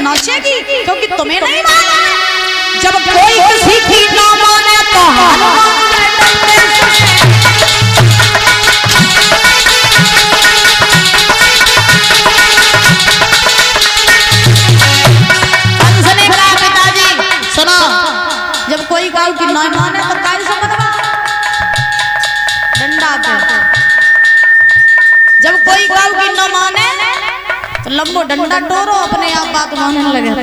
नाचेगी क्योंकि तुम्हें नहीं मालूम जब कोई किसी की ना माने तो हाल कंस ने कहा पिताजी सुनो जब कोई काऊ की ना माने तो काय से बनवा डंडा पे जब कोई काऊ की ना माने तो लंबो डंडा टोरो अपने आप बात मानने लगे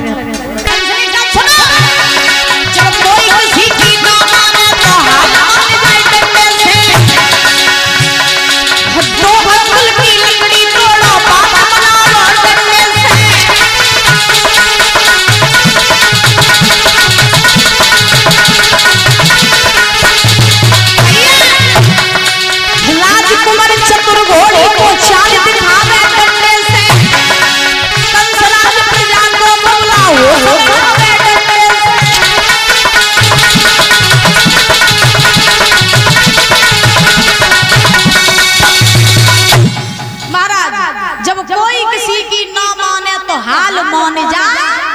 जब कोई किसी की ना माने तो हाल मान जाए डंडे से दो हंगल की लकड़ी तोड़ो बात बनाओ डंडे से राजकुमार चतुर घोड़े को चाल दिखावे डंडे से कंसराज प्रजा को बुलाओ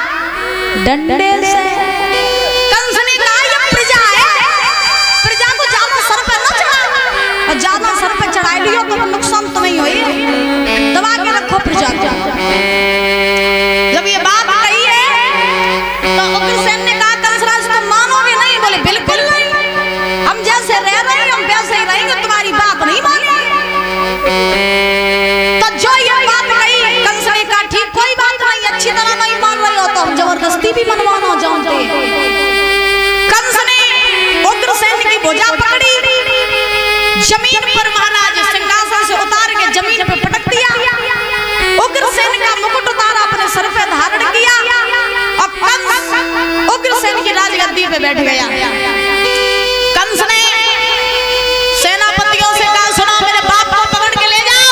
डंडे से कंस ने कहा ये प्रजा है प्रजा को ज्यादा सर पे न चढ़ाओ और ज्यादा सर पे चढ़ा लियो तो नुकसान तुम्हें होई दबा के रखो प्रजा को जब ये बात कही है तो उग्रसेन ने कहा कंसराज तुम मानोगे नहीं बोले बिल्कुल नहीं हम जैसे रह रहे हैं हम वैसे ही रहेंगे तुम्हारी बात नहीं मानेंगे तो जो ये बात कही कंस ने कहा ठीक कोई बात नहीं अच्छी तरह नहीं मान रहे हो तो हम जबरदस्ती भी मनवाना चाहते कंस ने उग्रसेन की भुजा पकड़ी जमीन पर महाराज सिंहासन से उतार के जमीन पे पटक दिया उग्रसेन का मुकुट उतारा अपने सर पे धारण किया और कंस उग्रसेन की राजगद्दी पे बैठ गया कंस ने सेनापतियों से कहा सुनो मेरे बाप को पकड़ के ले जाओ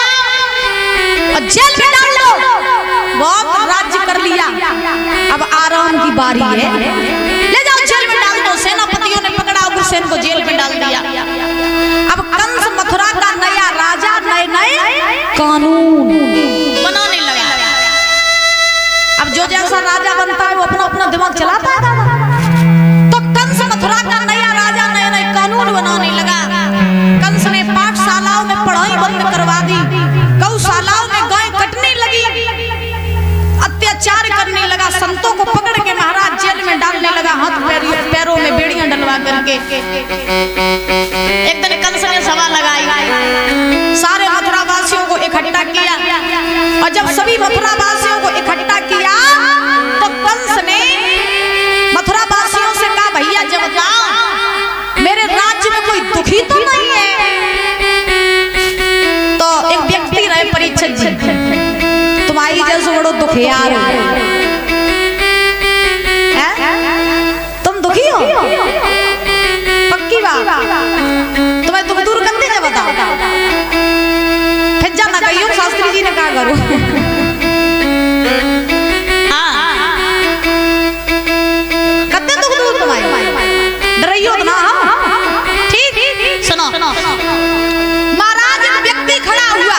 और जेल में डाल दो बहुत राज्य कर लिया अब आराम की बारी है ले जाओ जेल में डाल दो सेनापतियों ने पकड़ा उग्रसेन को जेल में डाल दिया अब कंस मथुरा का नया राजा नए नए कानून बनाने लगा अब जो जैसा राजा बनता है वो अपना अपना दिमाग चलाता है तो कंस मथुरा का नया राजा नए नए कानून बनाने लगा कंस ने पाठशालाओं में पढ़ाई बंद करवा दी गौशालाओं में गाय कटने लगी अत्याचार करने लगा संतों को पकड़ के महाराज जेल में डालने लगा हाथ पैरों में बेड़ियां डलवा करके एक दिन कंस ने सभा लगाई सारे मथुरा वासियों को इकट्ठा किया और जब सभी मथुरा वासियों को इकट्ठा किया तो कंस ने मथुरा वासियों से कहा भैया जब जाओ मेरे राज्य में कोई दुखी तो नहीं है तो एक व्यक्ति रहे परीक्षित जी तुम्हारी जैसे बड़ो दुखियार तुम दुखी हो पक्की बात तुम्हें दुख दूर कर देंगे बताओ फिर जाना कहियो शास्त्री जी ने कहा करो करते दुख दूर तुम्हारे डरियो ना ठीक सुनो महाराज एक व्यक्ति खड़ा हुआ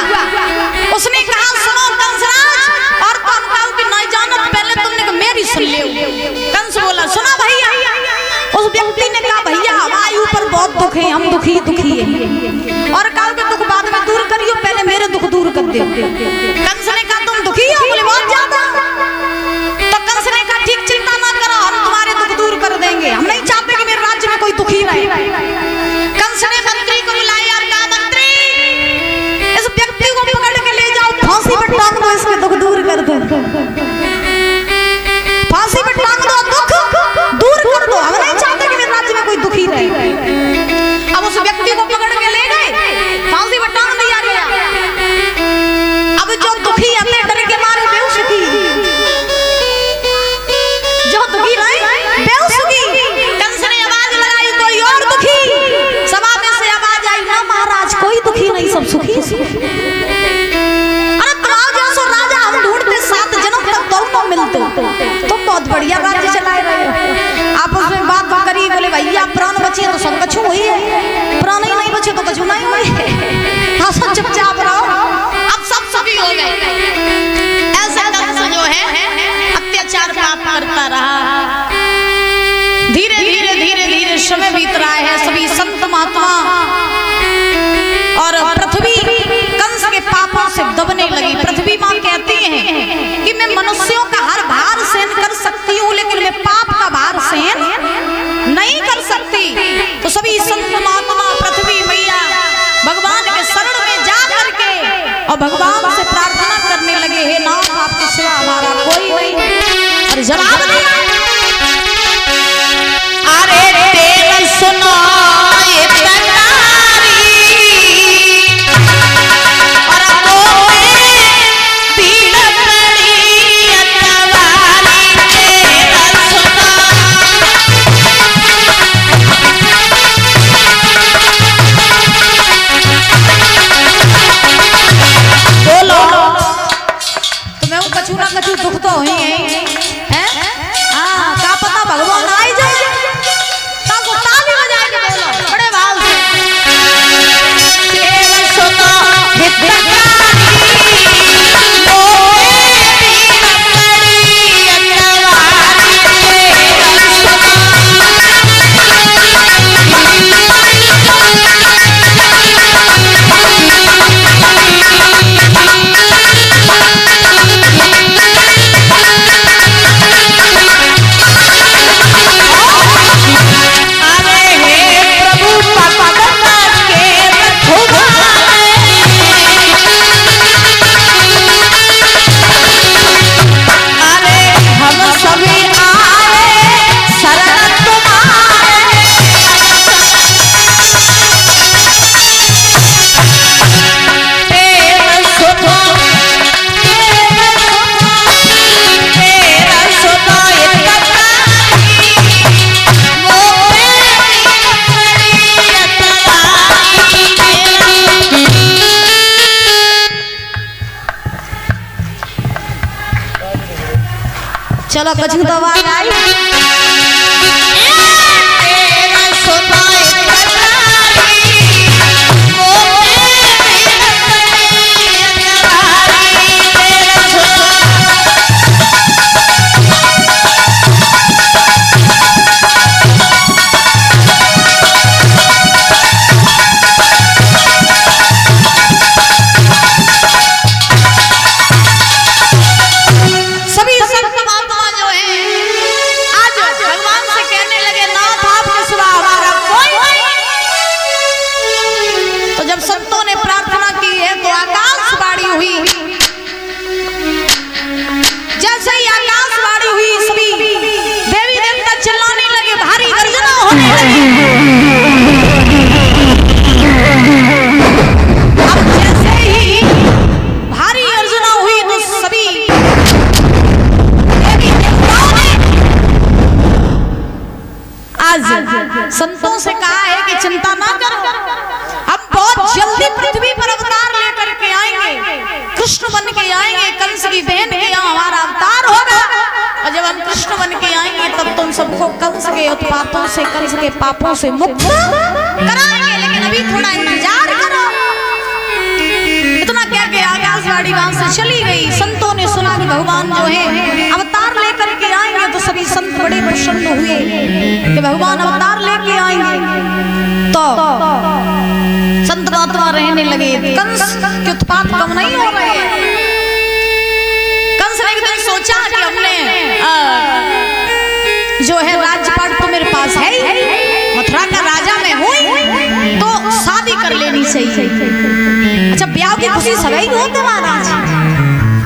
उसने कहा सुनो कंसराज और तुम कहो कि नहीं जानो पहले तुमने मेरी सुन ले कंस बोला सुना भैया उस व्यक्ति ने कहा भैया हमारे ऊपर बहुत दुख है हम दुखी है और कहो कि दुख बाद में दूर करियो पहले मेरे दुख दूर कर दो कंस ने कहा तुम दुखी हो बोले बहुत ज्यादा तो कंस ने कहा ठीक चिंता ना करो हम तुम्हारे दुख दूर कर देंगे हम नहीं चाहते कि मेरे राज्य में कोई दुखी रहे कंस ने मंत्री को बुलाया और कहा मंत्री इस व्यक्ति को पकड़ के ले जाओ फांसी पर टांग दो इसके दुख दूर कर दो फांसी पर टांग दो दुख दूर कर दो हम नहीं चाहते कि मेरे राज्य में कोई दुखी रहे अब उस व्यक्ति को पकड़ के ले गए फांसी पर टांग दिया गया अब जो दुखी अपने डर के मारे बेहोश की जो दुखी रहे बेहोश की कंस ने आवाज लगाई कोई और दुखी सभा में से आवाज आई ना महाराज कोई दुखी नहीं सब सुखी अरे तुम्हारा जैसा राजा हम ढूंढते 7 जन्म तक दोनों मिलते तुम बहुत बढ़िया राज्य चला रहे हो आपस में बात करी बोले भैया प्राण बचे तो सब कछु हुई है प्राण ही नहीं बचे तो कछु नहीं हुई हाँ सब चुपचाप रहो अब सब सभी हो गए ऐसा कंस जो है अत्याचार अत्याचार पाप करता रहा। धीरे धीरे धीरे धीरे समय बीत रहा है। सभी संत महात्मा और पृथ्वी कंस के पापों से दबने लगी। पृथ्वी माँ कहती है कि मैं मनुष्यों का हर भार सहन कर सकती हूँ, लेकिन मैं पाप का भार सहन नहीं कर सकती। तो सभी संत महात्मा पृथ्वी मैया भगवान के शरण में जा करके और भगवान से प्रार्थना करने लगे, हे नाथ आपके सिवा हमारा कोई नहीं। और जवाब दिया, अरे तेरा सुनो ये तनारी और मोहे पीड़ पड़ी अतवारी, तेरा सुनो बोलो तुम्हें वो कछु ना कछु दुख तो ही है। हाँ क्या पता भगवान आ ही जाए, ताको ताली बजा के बोलो बड़े भाव से, तेरा सुनो हितकारी मोहे पीड़ पड़ी अतवारी, चलो कछु दवा आई। संतों से कहा है कि चिंता ना करो, हम बहुत जल्दी पृथ्वी पर अवतार लेकर के आएंगे, कृष्ण बन के आएंगे, कंस की बहन के यहाँ हमारा अवतार होगा। और जब हम कृष्ण बन के आएंगे तब तुम सबको कंस के उत्पातों से, कंस के पापों से मुक्त कराएंगे, लेकिन अभी थोड़ा इंतजार करो। इतना क्या कि आकाशवाणी वहां से चली गई। संतों ने सुना कि भगवान जो है अवतार लेकर के आएंगे, तो सभी संत बड़े प्रसन्न हुए कि भगवान अवतार लेके आएंगे। तो संत महात्मा रहने लगे। कंस के उत्पात कम नहीं हो रहे। कंस ने एक दिन सोचा कि हमने जो है राज्यपाट तो मेरे पास है ही, मथुरा का राजा मैं हूँ, तो शादी कर लेनी चाहिए। अच्छा ब्याह की खुशी सगाई होते महाराज,